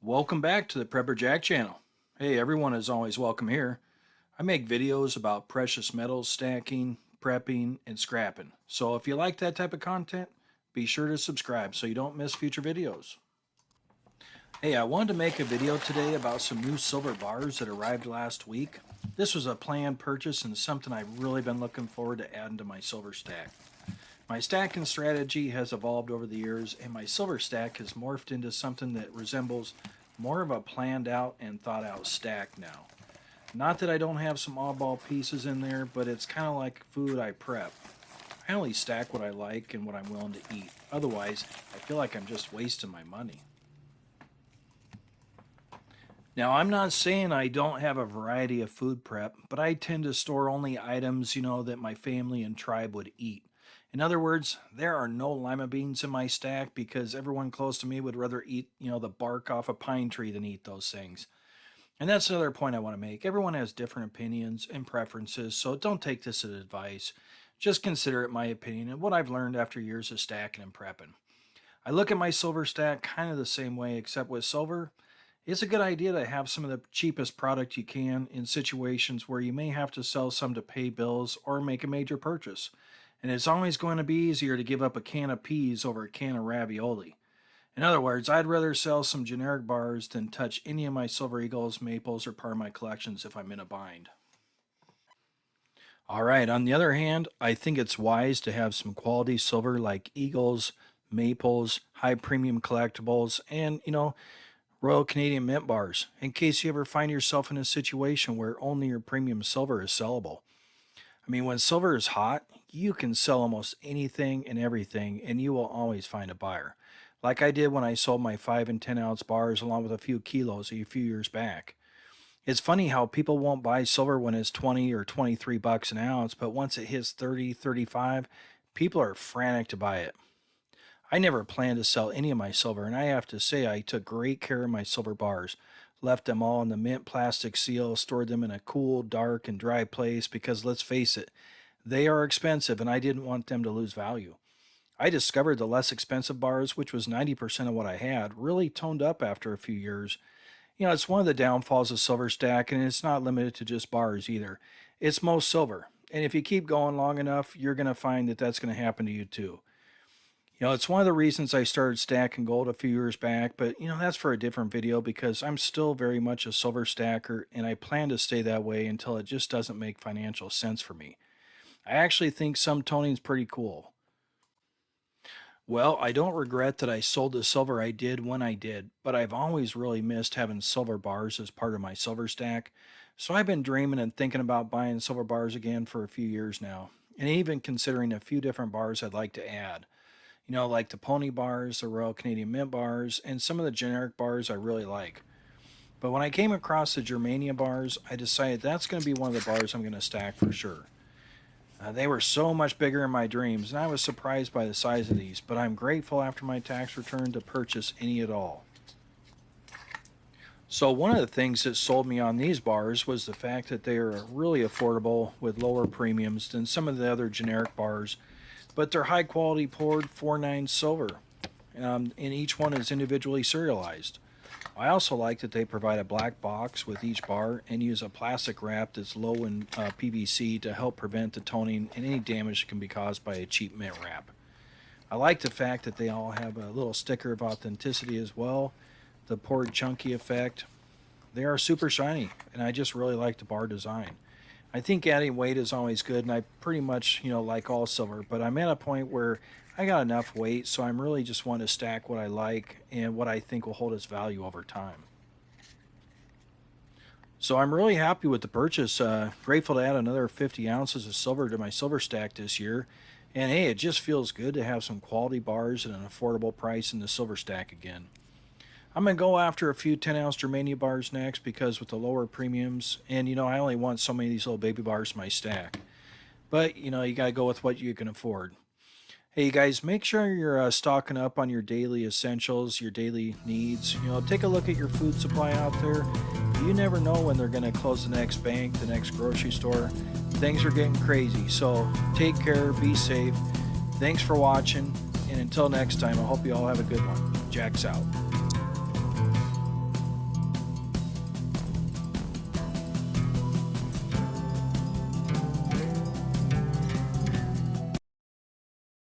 Welcome back to the Prepper Jack channel. Hey, everyone is always welcome here. I make videos about precious metals stacking, prepping, and scrapping. So if you like that type of content, be sure to subscribe so you don't miss future videos. Hey, I wanted to make a video today about some new silver bars that arrived last week. This was a planned purchase and something I've really been looking forward to adding to my silver stack. My stacking strategy has evolved over the years, and my silver stack has morphed into something that resembles more of a planned out and thought out stack now. Not that I don't have some oddball pieces in there, but it's kind of like food I prep. I only stack what I like and what I'm willing to eat. Otherwise, I feel like I'm just wasting my money. Now, I'm not saying I don't have a variety of food prep, but I tend to store only items, that my family and tribe would eat. In other words, there are no lima beans in my stack because everyone close to me would rather eat, the bark off a pine tree than eat those things. And that's another point I want to make. Everyone has different opinions and preferences, so don't take this as advice. Just consider it my opinion and what I've learned after years of stacking and prepping. I look at my silver stack kind of the same way, except with silver, it's a good idea to have some of the cheapest product you can in situations where you may have to sell some to pay bills or make a major purchase. And it's always going to be easier to give up a can of peas over a can of ravioli. In other words, I'd rather sell some generic bars than touch any of my Silver Eagles, Maples, or part of my collections if I'm in a bind. All right, on the other hand, I think it's wise to have some quality silver like Eagles, Maples, high premium collectibles, and, Royal Canadian Mint bars in case you ever find yourself in a situation where only your premium silver is sellable. I mean, when silver is hot, you can sell almost anything and everything, and you will always find a buyer. Like I did when I sold my 5 and 10 ounce bars along with a few kilos a few years back. It's funny how people won't buy silver when it's 20 or 23 bucks an ounce, but once it hits 30, 35, people are frantic to buy it. I never planned to sell any of my silver, and I have to say I took great care of my silver bars. Left them all in the mint plastic seal, stored them in a cool, dark, and dry place because let's face it, they are expensive and I didn't want them to lose value. I discovered the less expensive bars, which was 90% of what I had, really toned up after a few years. It's one of the downfalls of silver stack, and it's not limited to just bars either. It's most silver. And if you keep going long enough, you're going to find that that's going to happen to you too. It's one of the reasons I started stacking gold a few years back, but that's for a different video because I'm still very much a silver stacker and I plan to stay that way until it just doesn't make financial sense for me. I actually think some toning's pretty cool. Well, I don't regret that I sold the silver I did when I did, but I've always really missed having silver bars as part of my silver stack. So I've been dreaming and thinking about buying silver bars again for a few years now, and even considering a few different bars I'd like to add. Like the Pony bars, the Royal Canadian Mint bars, and some of the generic bars I really like. But when I came across the Germania bars, I decided that's going to be one of the bars I'm going to stack for sure. They were so much bigger in my dreams, and I was surprised by the size of these, but I'm grateful after my tax return to purchase any at all. So, one of the things that sold me on these bars was the fact that they are really affordable with lower premiums than some of the other generic bars, but they're high quality poured 4.9 silver, and each one is individually serialized. I also like that they provide a black box with each bar and use a plastic wrap that's low in PVC to help prevent the toning and any damage that can be caused by a cheap mint wrap. I like the fact that they all have a little sticker of authenticity as well, the poured chunky effect. They are super shiny, and I just really like the bar design. I think adding weight is always good, and I pretty much, like all silver, but I'm at a point where I got enough weight, so I'm really just want to stack what I like and what I think will hold its value over time. So I'm really happy with the purchase. Grateful to add another 50 ounces of silver to my silver stack this year. And hey, it just feels good to have some quality bars at an affordable price in the silver stack again. I'm going to go after a few 10-ounce Germania bars next because with the lower premiums, and I only want so many of these little baby bars in my stack. But, you got to go with what you can afford. Hey, you guys, make sure you're stocking up on your daily essentials, your daily needs. Take a look at your food supply out there. You never know when they're going to close the next bank, the next grocery store. Things are getting crazy, so take care, be safe. Thanks for watching, and until next time, I hope you all have a good one. Jack's out.